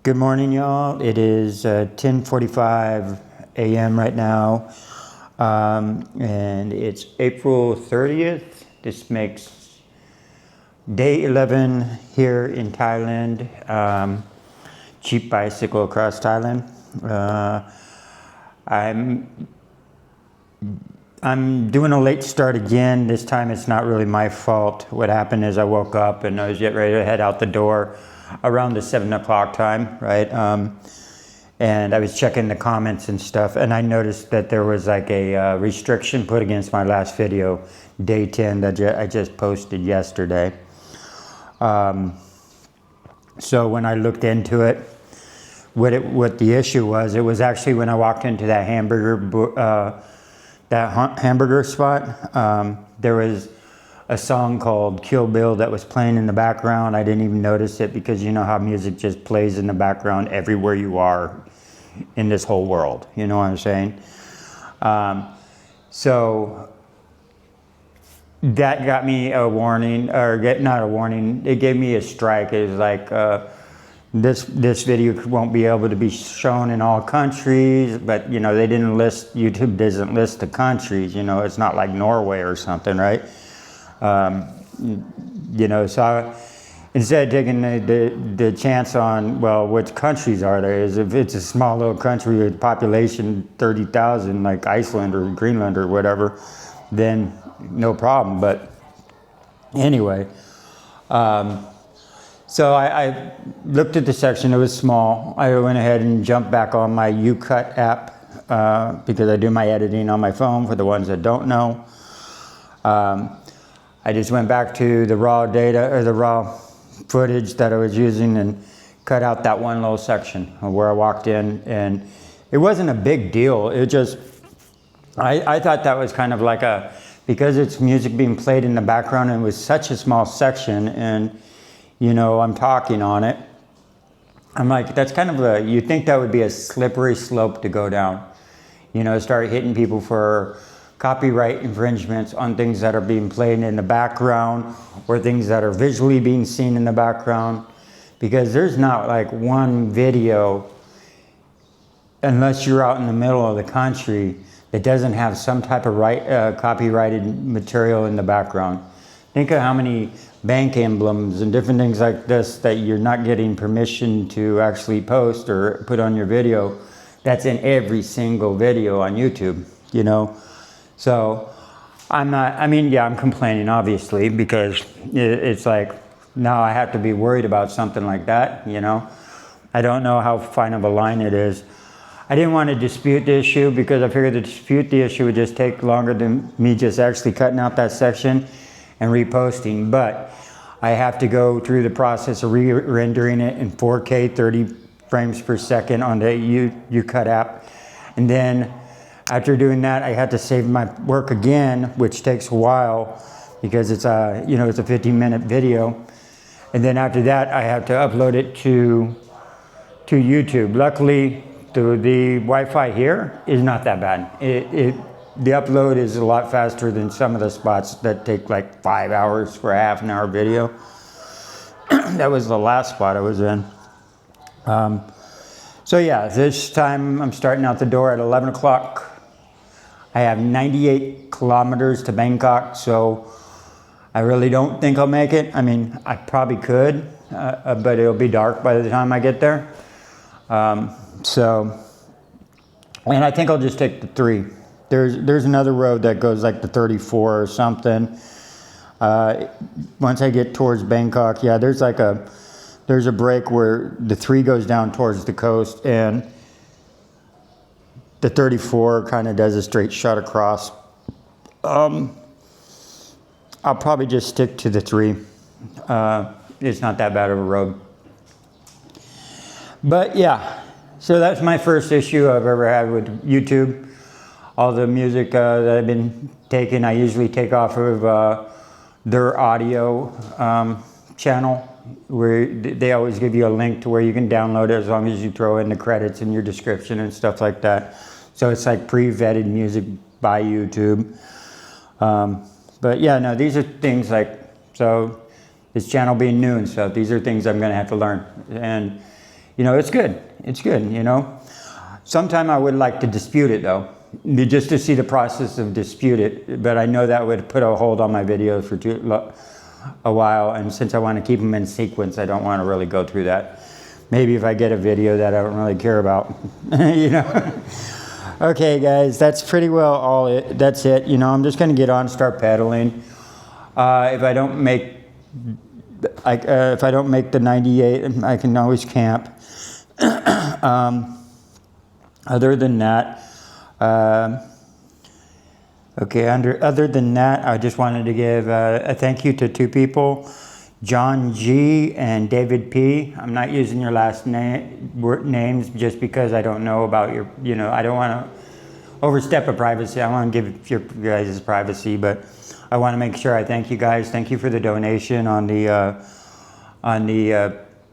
Good morning, y'all. It is 10:45 a.m. right now, and it's April 30th. This makes day 11 here in Thailand. Cheap bicycle across Thailand. I'm doing a late start again. This time it's not really my fault. What happened is I woke up and I was getting ready to head out the door around the 7 o'clock time, right? And I was checking the comments and stuff, and I noticed that there was like a restriction put against my last video, day 10, that I just posted yesterday. So when I looked into it, what the issue was, it was actually when I walked into that hamburger spot. There was a song called Kill Bill that was playing in the background. I didn't even notice it because you know how music just plays in the background everywhere you are in this whole world. You know what I'm saying? So that got me a warning, or not a warning, it gave me a strike. It was like, this video won't be able to be shown in all countries, but you know, they didn't list, YouTube doesn't list the countries, you know, it's not like Norway or something, right? You know, so instead of taking the chance on, well, which countries are there, is if it's a small little country with population 30,000 like Iceland or Greenland or whatever, then no problem. But anyway, so I looked at the section, it was small. I went ahead and jumped back on my YouCut app because I do my editing on my phone for the ones that don't know. I just went back to the raw data, or the raw footage that I was using, and cut out that one little section where I walked in, and it wasn't a big deal. It just, I thought that was kind of like because it's music being played in the background and it was such a small section, and you know, I'm talking on it. I'm like, that's kind of you think that would be a slippery slope to go down. You know, start hitting people for copyright infringements on things that are being played in the background or things that are visually being seen in the background. Because there's not like one video, unless you're out in the middle of the country, that doesn't have some type of copyrighted material in the background. Think of how many bank emblems and different things like this that you're not getting permission to actually post or put on your video. That's in every single video on YouTube, you know? So I'm complaining obviously, because it's like, now I have to be worried about something like that, you know? I don't know how fine of a line it is. I didn't want to dispute the issue because I figured to dispute the issue would just take longer than me just actually cutting out that section and reposting, but I have to go through the process of re-rendering it in 4K 30 frames per second on the YouCut app, and then after doing that I had to save my work again, which takes a while because it's a 15-minute video, and then after that I have to upload it to YouTube. Luckily the Wi-Fi here is not that bad. The upload is a lot faster than some of the spots that take like 5 hours for a half an hour video. That was the last spot I was in. So yeah, this time I'm starting out the door at 11 o'clock. I have 98 kilometers to Bangkok, so I really don't think I'll make it. I mean, I probably could, but it'll be dark by the time I get there. And I think I'll just take the 3. There's another road that goes like the 34 or something. Once I get towards Bangkok, yeah, there's a break where the 3 goes down towards the coast, and the 34 kind of does a straight shot across. I'll probably just stick to the 3. It's not that bad of a road. But yeah, so that's my first issue I've ever had with YouTube. All the music that I've been taking, I usually take off of their audio channel, where they always give you a link to where you can download it as long as you throw in the credits in your description and stuff like that. So it's like pre-vetted music by YouTube. But yeah, no, these are things like, so this channel being new and stuff, these are things I'm gonna have to learn. And you know, it's good. It's good, you know. Sometime I would like to dispute it though, just to see the process of dispute it. But I know that would put a hold on my videos for a while. And since I want to keep them in sequence, I don't want to really go through that. Maybe if I get a video that I don't really care about, you know. Okay, guys, that's pretty well that's it. You know, I'm just going to get on, start pedaling. If I don't make the 98, I can always camp. Other than that, other than that, I just wanted to give a thank you to two people, John G and David P. I'm not using your last names just because I don't know about your, you know, I don't want to overstep a privacy. I want to give your guys' privacy, but I want to make sure I thank you guys. Thank you for the donation on the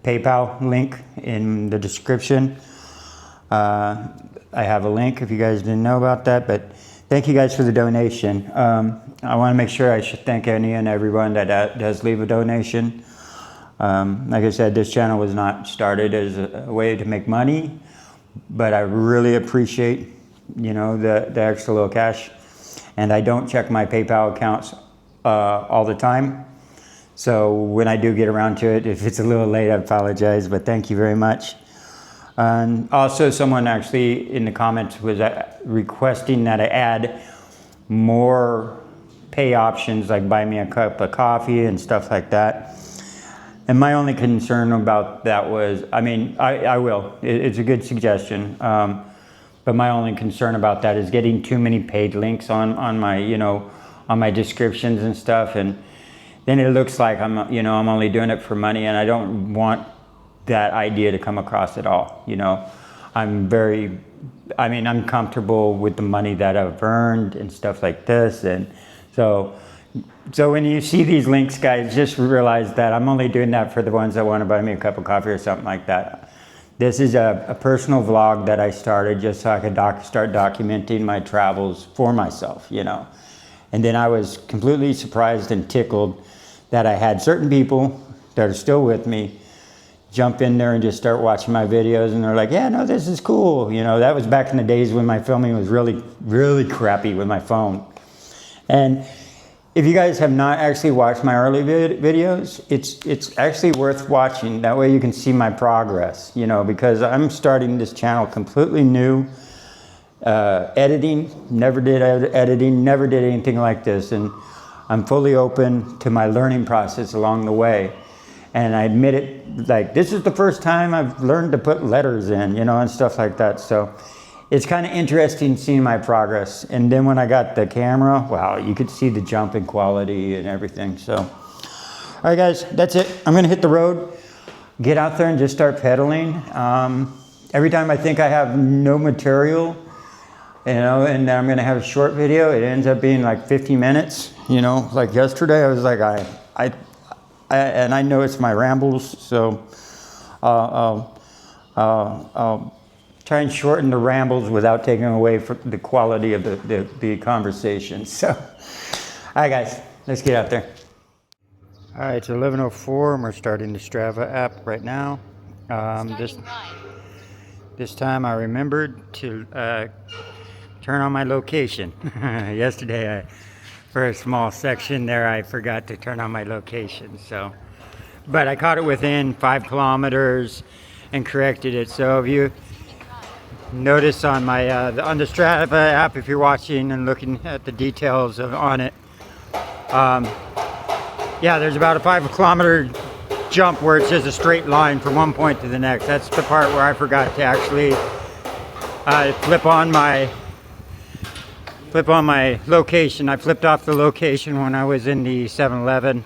PayPal link in the description. I have a link if you guys didn't know about that, but thank you guys for the donation. I want to make sure I should thank any and everyone that does leave a donation. Like I said, this channel was not started as a way to make money, but I really appreciate, you know, the extra little cash. And I don't check my PayPal accounts all the time. So when I do get around to it, if it's a little late, I apologize, but thank you very much. And also someone actually in the comments was requesting that I add more pay options, like buy me a cup of coffee and stuff like that. And my only concern about that was, I mean, I will. It's a good suggestion. But my only concern about that is getting too many paid links on my, you know, on my descriptions and stuff. And then it looks like I'm only doing it for money, and I don't want that idea to come across at all. You know, I'm comfortable with the money that I've earned and stuff like this. And so when you see these links, guys, just realize that I'm only doing that for the ones that want to buy me a cup of coffee or something like that. This is a personal vlog that I started just so I could start documenting my travels for myself, you know. And then I was completely surprised and tickled that I had certain people that are still with me jump in there and just start watching my videos, and they're like, yeah, no, this is cool. You know, that was back in the days when my filming was really, really crappy with my phone. And if you guys have not actually watched my early videos, it's actually worth watching. That way you can see my progress, you know, because I'm starting this channel completely new. Editing, never did editing, never did anything like this. And I'm fully open to my learning process along the way. And I admit it, like, this is the first time I've learned to put letters in, you know, and stuff like that. So it's kind of interesting seeing my progress. And then when I got the camera, wow, you could see the jump in quality and everything. So, all right, guys, that's it. I'm going to hit the road, get out there and just start pedaling. Every time I think I have no material, you know, and I'm going to have a short video, it ends up being like 50 minutes. You know, like yesterday, I was like, and I know it's my rambles, so I'll try and shorten the rambles without taking away from the quality of the conversation. So, all right, guys, let's get out there. All right, it's 11:04, and we're starting the Strava app right now. This time I remembered to turn on my location. Yesterday, for a small section there, I forgot to turn on my location. So, but I caught it within 5 kilometers and corrected it. So if you notice on my on the Strava app, if you're watching and looking at the details on it, yeah, there's about a 5 kilometer jump where it's just a straight line from one point to the next. That's the part where I forgot to actually flip on my location. I flipped off the location when I was in the 7-Eleven,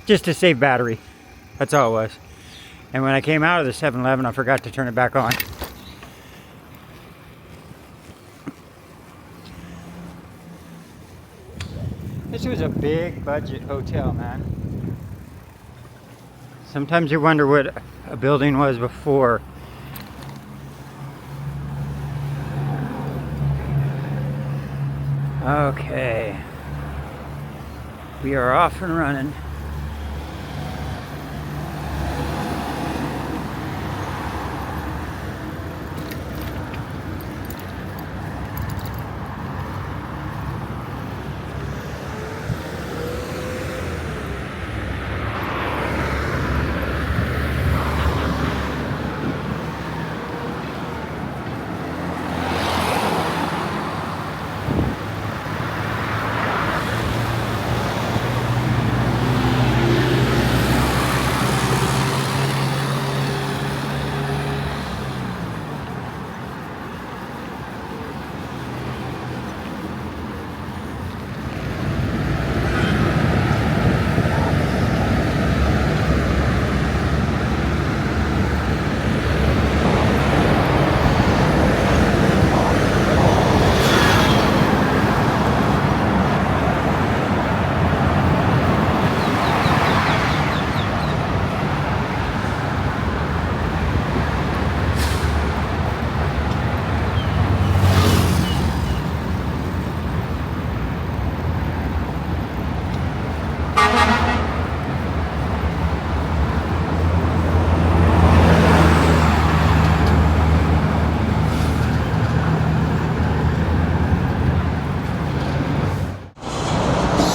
just to save battery. That's all it was. And when I came out of the 7-Eleven, I forgot to turn it back on. This was a big budget hotel, man. Sometimes you wonder what a building was before. Okay, we are off and running.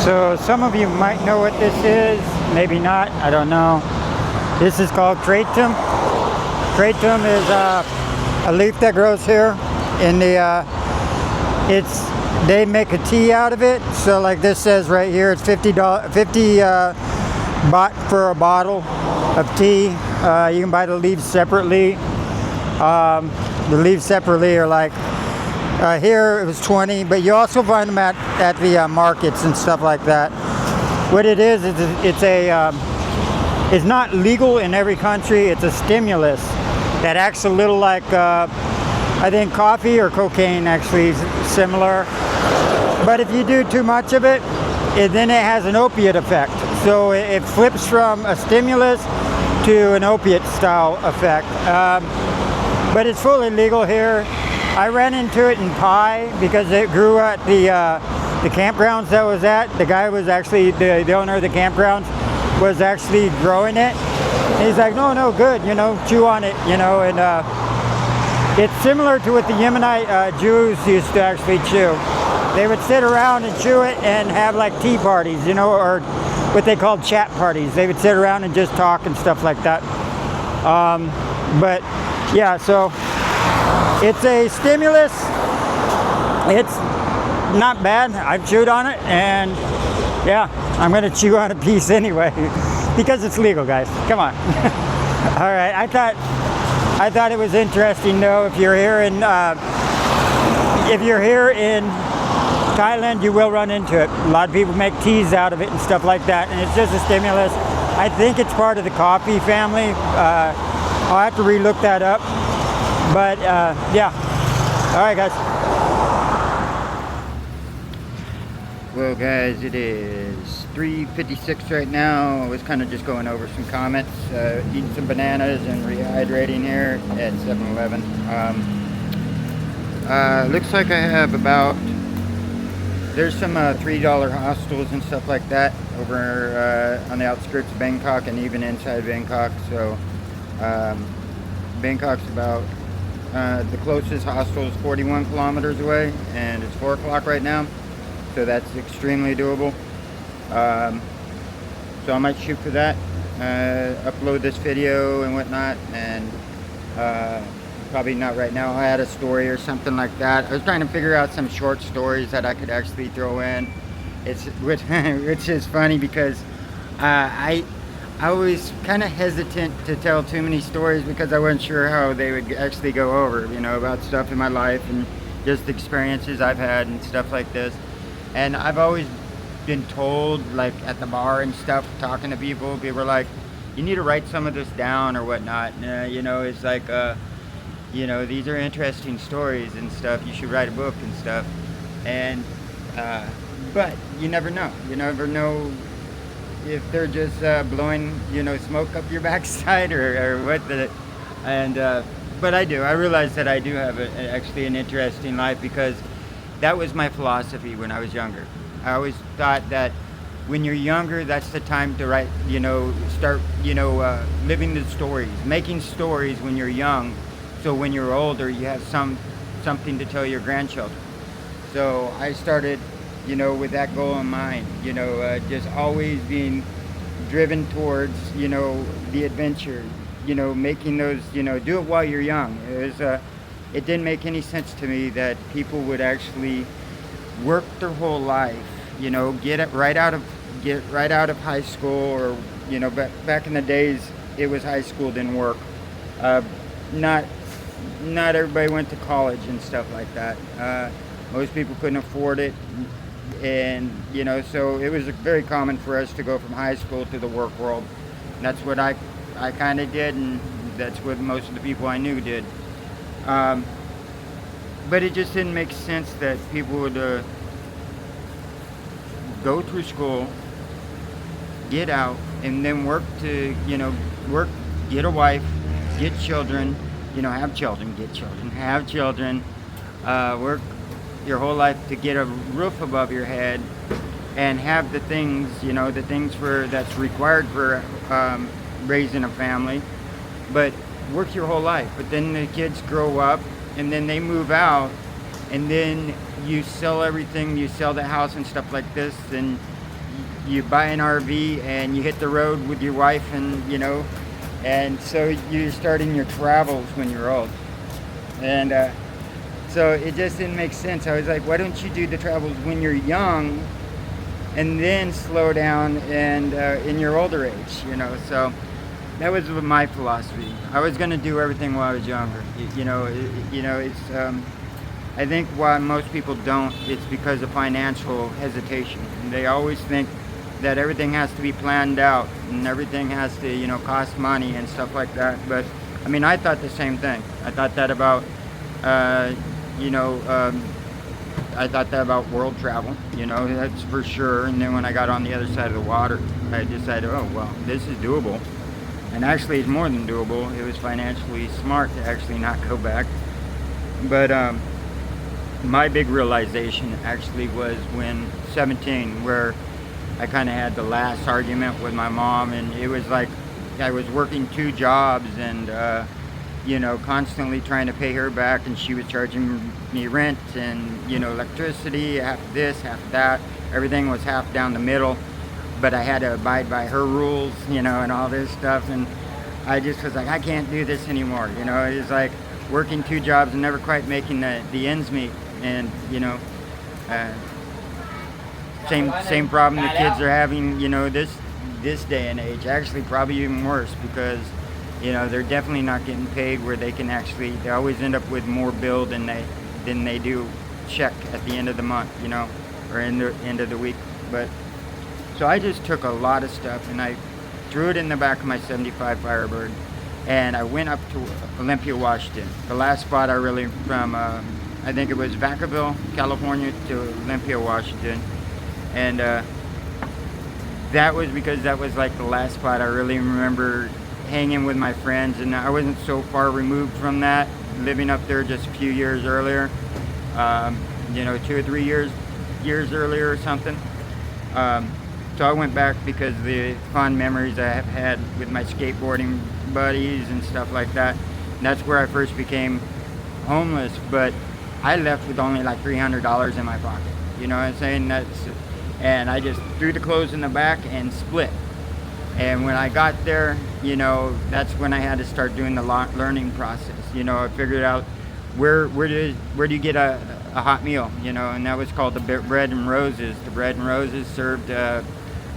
So some of you might know what this is, maybe not, I don't know. This is called Kratom. Kratom is a leaf that grows here in the, they make a tea out of it. So like this says right here, it's $50 baht for a bottle of tea. You can buy the leaves separately. The leaves separately are like, here it was 20, but you also find them at the markets and stuff like that. What it is it's not legal in every country. It's a stimulus that acts a little like, I think coffee or cocaine actually is similar. But if you do too much of it, then it has an opiate effect. So it flips from a stimulus to an opiate style effect. But it's fully legal here. I ran into it in Pai because it grew at the campgrounds that I was at. The guy was actually, the owner of the campgrounds was actually growing it. And he's like, no, good, chew on it, and it's similar to what the Yemenite Jews used to actually chew. They would sit around and chew it and have like tea parties, or what they called chat parties. They would sit around and just talk and stuff like that. But yeah, so it's a stimulus. It's not bad. I've chewed on it, and yeah, I'm gonna chew on a piece anyway because it's legal, guys. Come on. All right, I thought it was interesting though. If you're here in Thailand, you will run into it. A lot of people make teas out of it and stuff like that, and it's just a stimulus. I think it's part of the coffee family. I'll have to relook that up. But yeah. All right, guys. Well, guys, it is 3:56 right now. I was kind of just going over some comments, eating some bananas and rehydrating here at 7-Eleven. Looks like I have about, there's some $3 hostels and stuff like that over on the outskirts of Bangkok and even inside Bangkok. So Bangkok's about, the closest hostel is 41 kilometers away, and it's 4 o'clock right now. So that's extremely doable. So I might shoot for that, upload this video and whatnot, and probably not right now. I had a story or something like that. I was trying to figure out some short stories that I could actually throw in. Which is funny because I was kind of hesitant to tell too many stories because I wasn't sure how they would actually go over, about stuff in my life and just experiences I've had and stuff like this. And I've always been told, like at the bar and stuff, talking to people are like, you need to write some of this down or whatnot. It's like, these are interesting stories and stuff. You should write a book and stuff. And, but you never know. You never know if they're just blowing, smoke up your backside or what. But I do. I realize that I do have actually an interesting life because that was my philosophy when I was younger. I always thought that when you're younger, that's the time to write, start, living the stories, making stories when you're young. So when you're older, you have something to tell your grandchildren. So I started, with that goal in mind, just always being driven towards, the adventure, making those, do it while you're young. It didn't make any sense to me that people would actually work their whole life, get right out of high school, or, back in the days, it was high school, didn't work. Not everybody went to college and stuff like that. Most people couldn't afford it. And, so it was very common for us to go from high school to the work world. And that's what I kind of did, and that's what most of the people I knew did. But it just didn't make sense that people would go through school, get out, and then work to, get a wife, get children, have children, have children, work your whole life to get a roof above your head and have the things, that's required for raising a family, but work your whole life. But then the kids grow up and then they move out, and then you sell everything, you sell the house and stuff like this, and you buy an RV and you hit the road with your wife, and so you're starting your travels when you're old. And so it just didn't make sense. I was like, why don't you do the travels when you're young and then slow down and in your older age, So that was my philosophy. I was going to do everything while I was younger. It's I think why most people don't, it's because of financial hesitation. They always think that everything has to be planned out and everything has to, cost money and stuff like that. But I mean, I thought the same thing. I thought that about, I thought that about world travel, that's for sure. And then when I got on the other side of the water, I decided, oh, well, this is doable. And actually, it's more than doable. It was financially smart to actually not go back. But my big realization actually was when 17, where I kind of had the last argument with my mom, and it was like I was working 2 jobs and constantly trying to pay her back, and she was charging me rent and electricity, half this, half that. Everything was half down the middle, but I had to abide by her rules, and all this stuff. And I just was like, I can't do this anymore. It was like working 2 jobs and never quite making the ends meet. And same problem the kids are having, this day and age. Actually, probably even worse, because they're definitely not getting paid where they can actually. They always end up with more bill than they do check at the end of the month, or in the end of the week. But so I just took a lot of stuff and I threw it in the back of my 75 Firebird, and I went up to Olympia, Washington. The last spot I really from. I think it was Vacaville, California to Olympia, Washington. And that was because that was like the last spot I really remember hanging with my friends. And I wasn't so far removed from that, living up there just a few years earlier, 2 or 3 years earlier or something. So I went back because the fond memories I have had with my skateboarding buddies and stuff like that. And that's where I first became homeless. But I left with only like $300 in my pocket. You know what I'm saying? And I just threw the clothes in the back and split. And when I got there, that's when I had to start doing the learning process. I figured out where do you get a hot meal, and that was called the Bread and Roses. The Bread and Roses served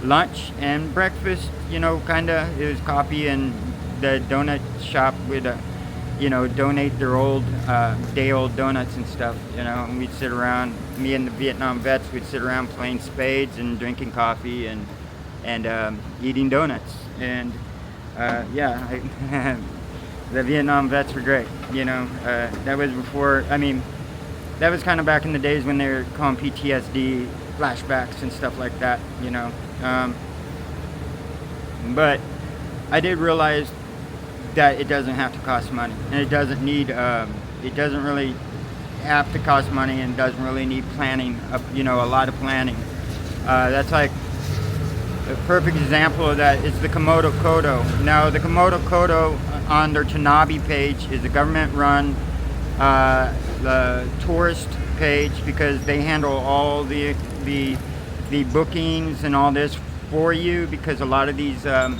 lunch and breakfast, kind of. It was coffee, and the donut shop would donate their old, day-old donuts and stuff, and we'd sit around, me and the Vietnam vets would sit around playing spades and drinking coffee and eating donuts. And, the Vietnam vets were great, that was before, that was kind of back in the days when they were calling PTSD flashbacks and stuff like that, but I did realize that it doesn't have to cost money, and it doesn't really have to cost money, and doesn't really need planning, a lot of planning. That's like a perfect example of that is the Komodo Kodo. Now, the Komodo Kodo on their Tanabe page is a government-run the tourist page, because they handle all the bookings and all this for you, because a lot of these on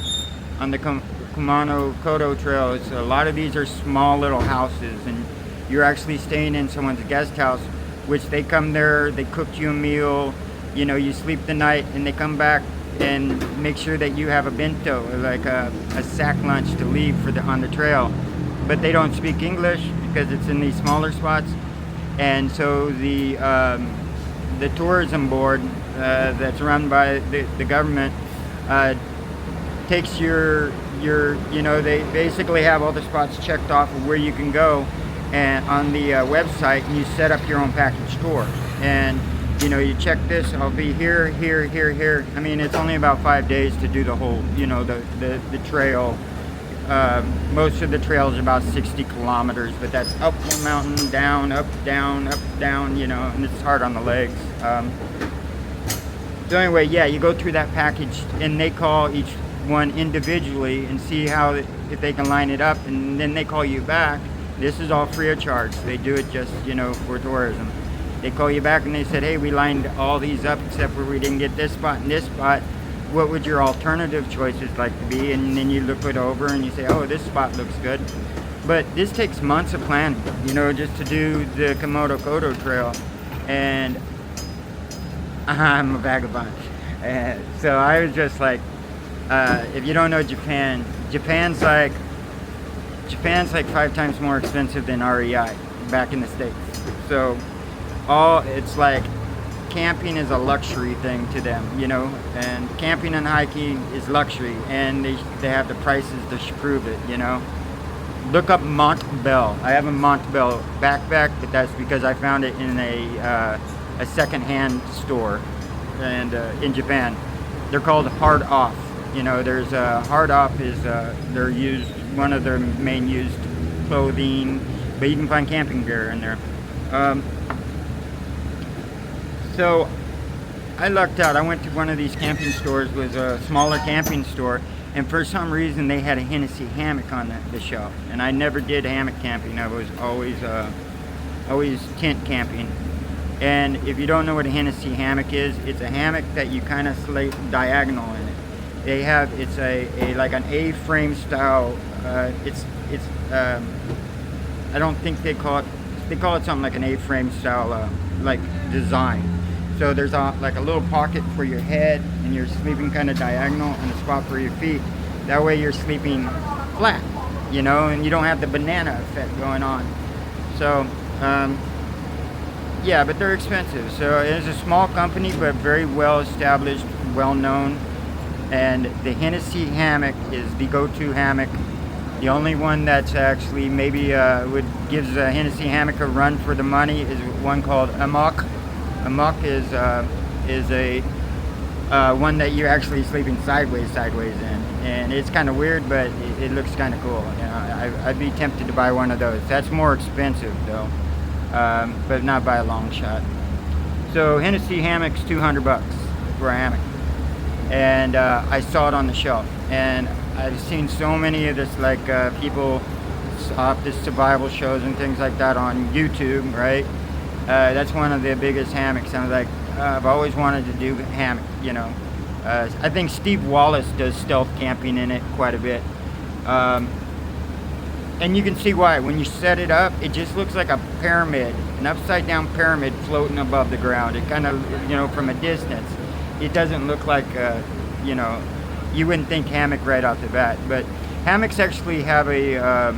the Kumano Kodo trails, a lot of these are small little houses, and you're actually staying in someone's guest house, which they come there, they cook you a meal, you sleep the night, and they come back and make sure that you have a bento, like a sack lunch to leave on the trail. But they don't speak English because it's in these smaller spots, and so the tourism board that's run by the government takes your they basically have all the spots checked off of where you can go, and on the website, and you set up your own package tour, and you check this, I'll be here. It's only about 5 days to do the whole, the trail. Most of the trail is about 60 kilometers, but that's up one mountain, down, up, down, and it's hard on the legs. So anyway, you go through that package, and they call each one individually and see if they can line it up, and then they call you back. This is all free of charge. They do it just, for tourism. They call you back and they said, hey, we lined all these up except for we didn't get this spot and this spot. What would your alternative choices like to be? And then you look it over and you say, oh, this spot looks good. But this takes months of planning, you know, just to do the Komodo Kodo Trail. And I'm a vagabond. So I was just like, if you don't know Japan, Japan's like 5 times more expensive than REI back in the States. So it's like camping is a luxury thing to them, you know, and camping and hiking is luxury, and they have the prices to prove it, you know. Look up Montbell. I have a Montbell backpack, but that's because I found it in a second-hand store, and in Japan. They're called Hard Off. You know, there's Hard Off is they're used, one of their main used clothing, but you can find camping gear in there. So I lucked out. I went to one of these camping stores. It was a smaller camping store, and for some reason they had a Hennessy hammock on the shelf. And I never did hammock camping. I was always tent camping. And if you don't know what a Hennessy hammock is, it's a hammock that you kind of slate diagonal in it. It's like an A-frame style. I don't think they call it something like an A-frame style like design. So there's like a little pocket for your head, and you're sleeping kind of diagonal, and a spot for your feet. That way you're sleeping flat, you know, and you don't have the banana effect going on. So yeah, but they're expensive. So it's a small company, but very well established, well known. And the Hennessy hammock is the go-to hammock. The only one that's actually maybe gives a Hennessy hammock a run for the money is one called Amok. Amok is a one that you're actually sleeping sideways in, and it's kind of weird, but it looks kind of cool. You know, I'd be tempted to buy one of those. That's more expensive though, but not by a long shot. So Hennessy hammock's $200 for a hammock, and I saw it on the shelf, and I've seen so many of this, like people off this survival shows and things like that on YouTube, right? That's one of the biggest hammocks. I was like, I've always wanted to do hammock, you know. I think Steve Wallace does stealth camping in it quite a bit. And you can see why. When you set it up, it just looks like a pyramid, an upside down pyramid floating above the ground. It kind of, you know, from a distance, it doesn't look like, you know, you wouldn't think hammock right off the bat. But hammocks actually have a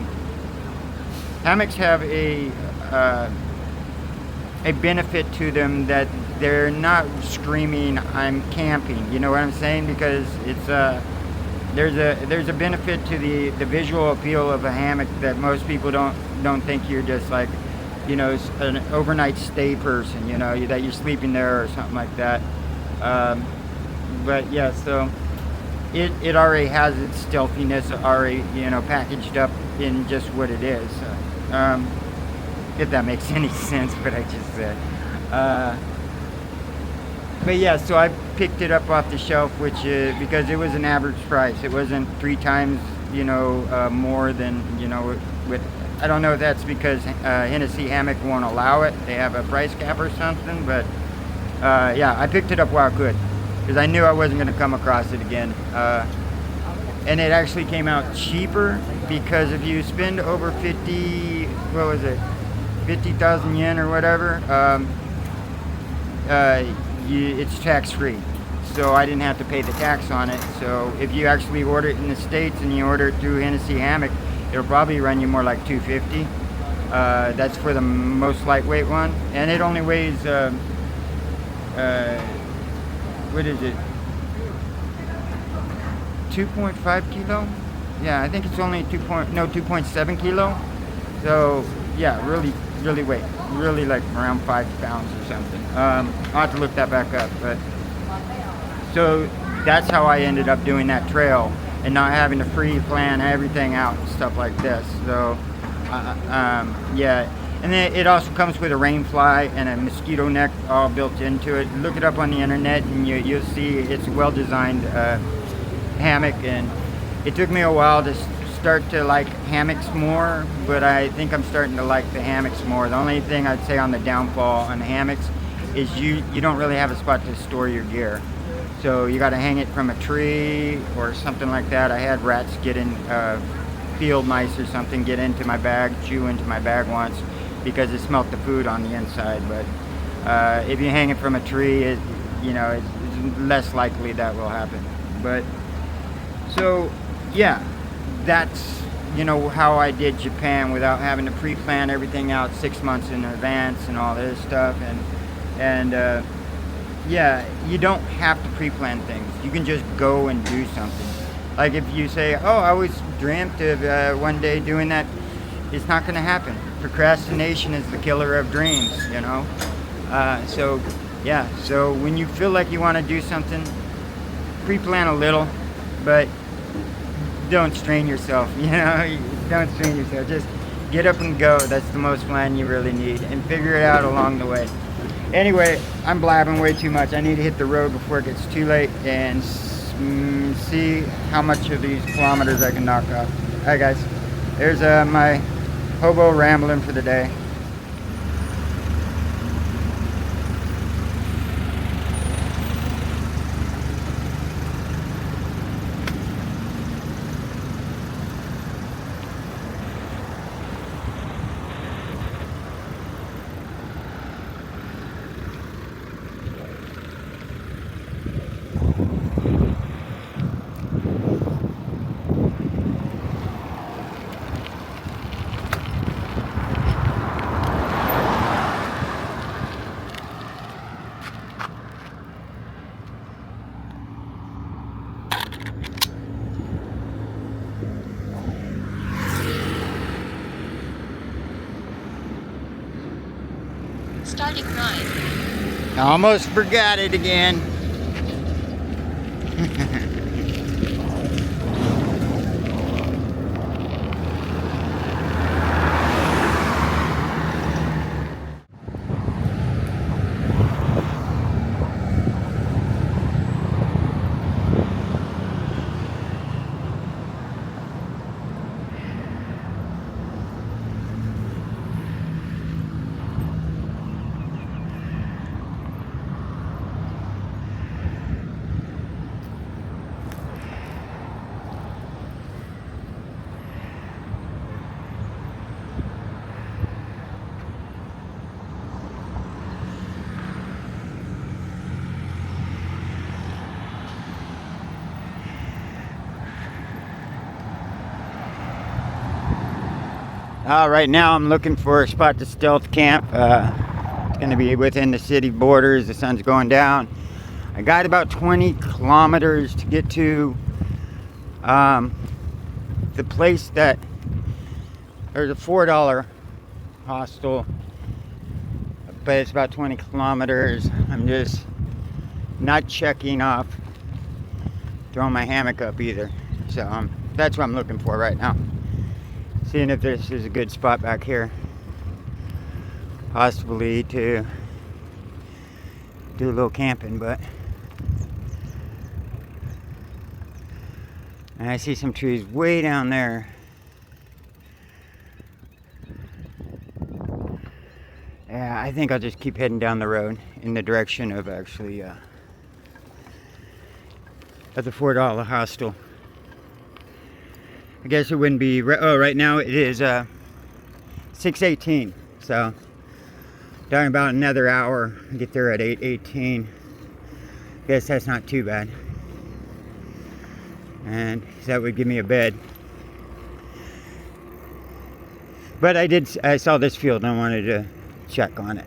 benefit to them, that they're not screaming I'm camping, you know what I'm saying, because it's there's a benefit to the visual appeal of a hammock that most people don't think you're just like, you know, an overnight stay person, you know, that you're sleeping there or something like that. But yeah, so it already has its stealthiness already, you know, packaged up in just what it is. If that makes any sense, what I just said. But yeah, so I picked it up off the shelf, which because it was an average price. It wasn't 3 times, you know, more than, you know, with I don't know if that's because Hennessy hammock won't allow it. They have a price cap or something, but yeah, I picked it up while I could, because I knew I wasn't going to come across it again. And it actually came out cheaper, because if you spend over 50,000 yen or whatever, it's tax-free. So I didn't have to pay the tax on it. So if you actually order it in the States and you order it through Hennessy hammock, it'll probably run you more like $250. That's for the most lightweight one, and it only weighs what is it, 2.5 kilo? Yeah, I think it's only 2.7 kilo. So yeah, really weight, really like around 5 pounds or something. I'll have to look that back up. But so that's how I ended up doing that trail and not having to free plan everything out and stuff like this. So yeah, and then it also comes with a rain fly and a mosquito net all built into it. Look it up on the internet and you'll see it's a well designed hammock. And it took me a while to start to like hammocks more, but I think I'm starting to like the hammocks more. The only thing I'd say on the downfall on the hammocks is you don't really have a spot to store your gear. So you got to hang it from a tree or something like that. I had rats get in, field mice or something, get into my bag, chew into my bag once because it smelt the food on the inside. But if you hang it from a tree, it's less likely that will happen. But so yeah, that's how I did Japan without having to pre-plan everything out 6 months in advance and all this stuff. And yeah, you don't have to pre-plan things. You can just go and do something. Like if you say, oh, I always dreamt of one day doing that, it's not going to happen. Procrastination is the killer of dreams, So yeah, so when you feel like you want to do something, pre-plan a little, but don't strain yourself, don't strain yourself. Just get up and go. That's the most plan you really need, and figure it out along the way. Anyway, I'm blabbing way too much. I need to hit the road before it gets too late and see how much of these kilometers I can knock off. Alright guys, there's my hobo rambling for the day. Starting ride. Almost forgot it again. Right now I'm looking for a spot to stealth camp. It's going to be within the city borders. The sun's going down. I got about 20 kilometers to get to the place that, there's a $4 hostel, but it's about 20 kilometers. I'm just not checking off throwing my hammock up either. So that's what I'm looking for right now. Seeing if this is a good spot back here, possibly to do a little camping. But and I see some trees way down there. Yeah, I think I'll just keep heading down the road in the direction of actually at the $4 hostel. I guess it wouldn't be, right now it is 6:18, so down about another hour, I get there at 8:18. Guess that's not too bad, and that would give me a bed. But I saw this field and I wanted to check on it.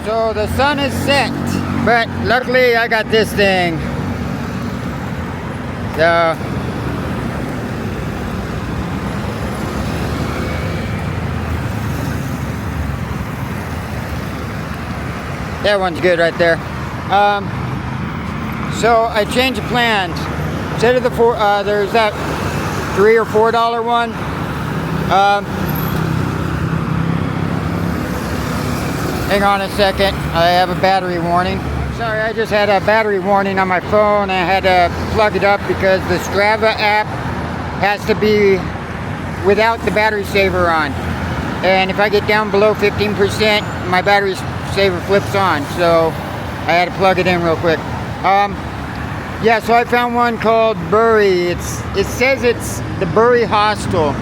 So the sun is set, but luckily I got this thing. So that one's good right there. So I changed the plans. Instead of the there's that $3 or $4 one. Hang on a second. I have a battery warning. Sorry, I just had a battery warning on my phone. I had to plug it up because the Strava app has to be without the battery saver on. And if I get down below 15%, my battery saver flips on. So I had to plug it in real quick. Yeah, so I found one called Bury. It says it's the Bury Hostel.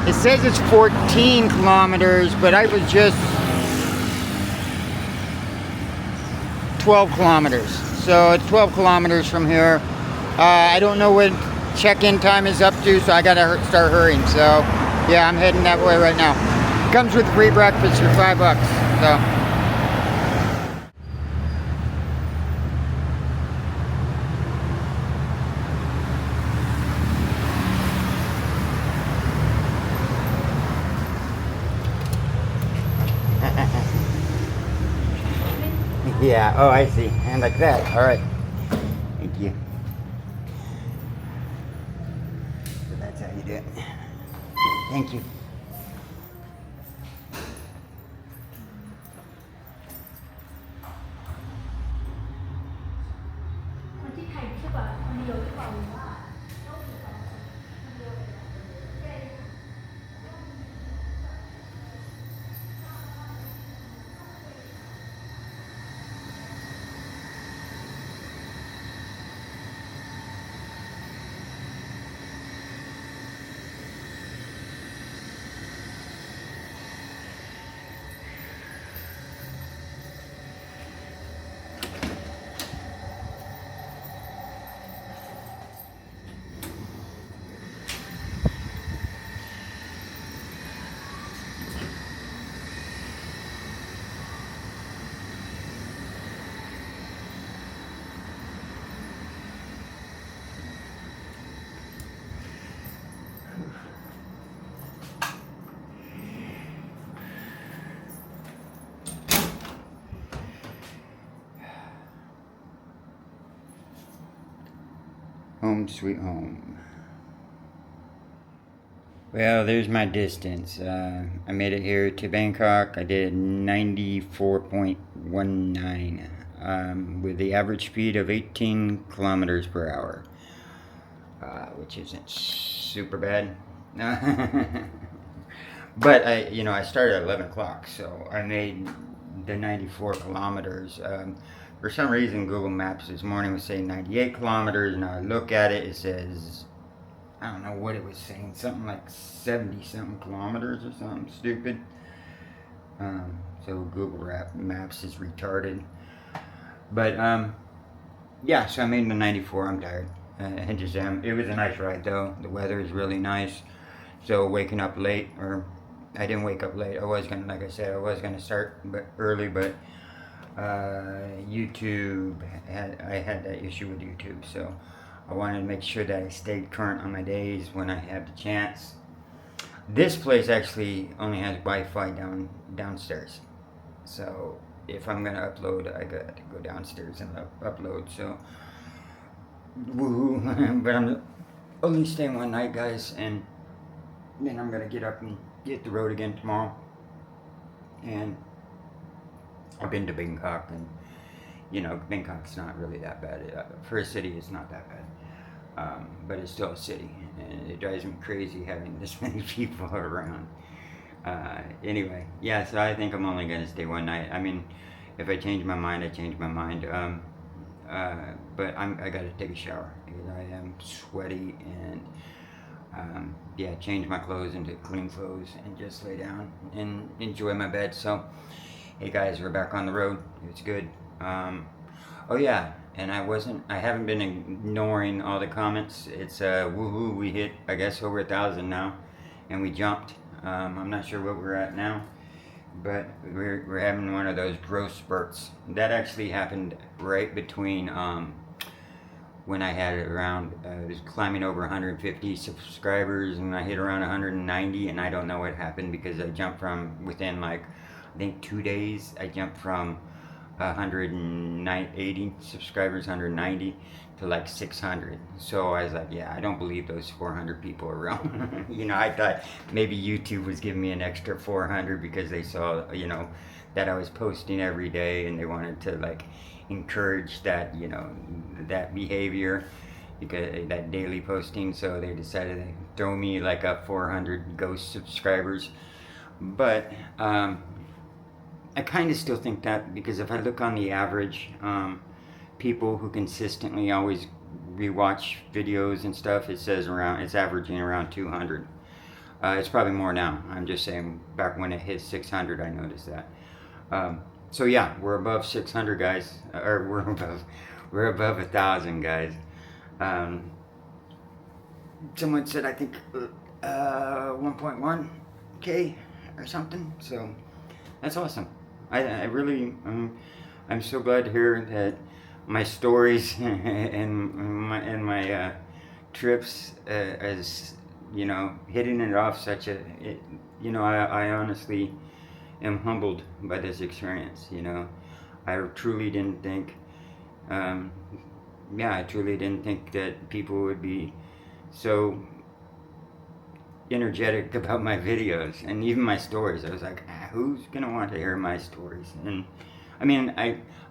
It says it's 14 kilometers, but I was just 12 kilometers. So it's 12 kilometers from here. I don't know what check-in time is up to, so I gotta start hurrying. So yeah, I'm heading that way right now. Comes with free breakfast for $5. So. Yeah, oh, I see. And like that. All right. Thank you. So that's how you do it. Thank you. Home sweet home. Well, there's my distance. I made it here to Bangkok. I did 94.19 with the average speed of 18 kilometers per hour, which isn't super bad. But I started at 11 o'clock, so I made the 94 kilometers. For some reason, Google Maps this morning was saying 98 kilometers, and I look at it, it says, I don't know what it was saying, something like 70-something kilometers or something stupid. So Google Maps is retarded. But, yeah, so I made the 94, I'm tired. I just am. It was a nice ride, though. The weather is really nice. So waking up late, or I didn't wake up late. I was gonna, like I said, I was gonna start early, but YouTube I had that issue with YouTube, so I wanted to make sure that I stayed current on my days when I had the chance. This place actually only has Wi-Fi downstairs, so if I'm gonna upload, I got to go downstairs and upload. So woohoo! But I'm only staying one night, guys, and then I'm gonna get up and hit the road again tomorrow. And I've been to Bangkok, and Bangkok's not really that bad. For a city, it's not that bad, but it's still a city, and it drives me crazy having this many people around. Anyway, yeah, so I think I'm only gonna stay one night. I mean, if I change my mind, I change my mind. But I gotta take a shower because I am sweaty, and yeah, change my clothes into clean clothes and just lay down and enjoy my bed. So, hey guys, we're back on the road. It's good. Oh yeah, and I haven't been ignoring all the comments. It's woohoo, we hit, I guess, over 1,000 now, and we jumped. I'm not sure what we're at now, but we're having one of those growth spurts. That actually happened right between when I had it around, I was climbing over 150 subscribers, and I hit around 190, and I don't know what happened because I jumped from within like, I think 2 days, I jumped from 180 subscribers, 190 to like 600. So I was like, yeah, I don't believe those 400 people are real. You know, I thought maybe YouTube was giving me an extra 400 because they saw, you know, that I was posting every day, and they wanted to like encourage that, you know, that behavior, because that daily posting. So they decided to throw me like a 400 ghost subscribers. But I kind of still think that, because if I look on the average, people who consistently always rewatch videos and stuff, it says around, it's averaging around 200. It's probably more now. I'm just saying, back when it hit 600, I noticed that. So yeah, we're above 600, guys, or we're above 1,000, guys. Someone said, I think 1.1K or something. So that's awesome. I really, I'm so glad to hear that my stories and my trips, as you know, hitting it off such a, you know, I honestly am humbled by this experience. You know, I truly didn't think, I truly didn't think that people would be so energetic about my videos and even my stories. I was like, who's gonna want to hear my stories? And I mean,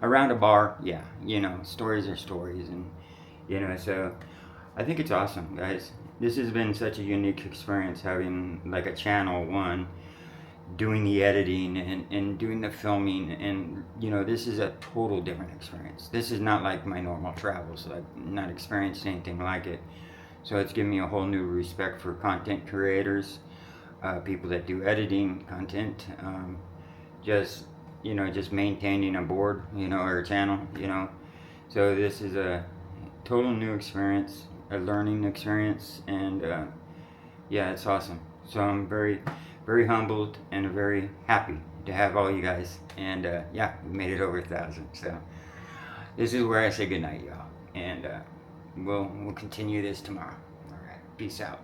around a bar, yeah, you know, stories are stories, and you know, so I think it's awesome, guys. This has been such a unique experience, having like a channel, one, doing the editing and doing the filming, and you know, this is a total different experience. This is not like my normal travels. I've not experienced anything like it. So it's given me a whole new respect for content creators, people that do editing content, just, you know, just maintaining a board, you know, or a channel, you know. So this is a total new experience, a learning experience, and yeah, it's awesome. So I'm very, very humbled and very happy to have all you guys. And yeah, we made it over 1,000. So this is where I say goodnight, y'all. And we'll continue this tomorrow. All right, peace out.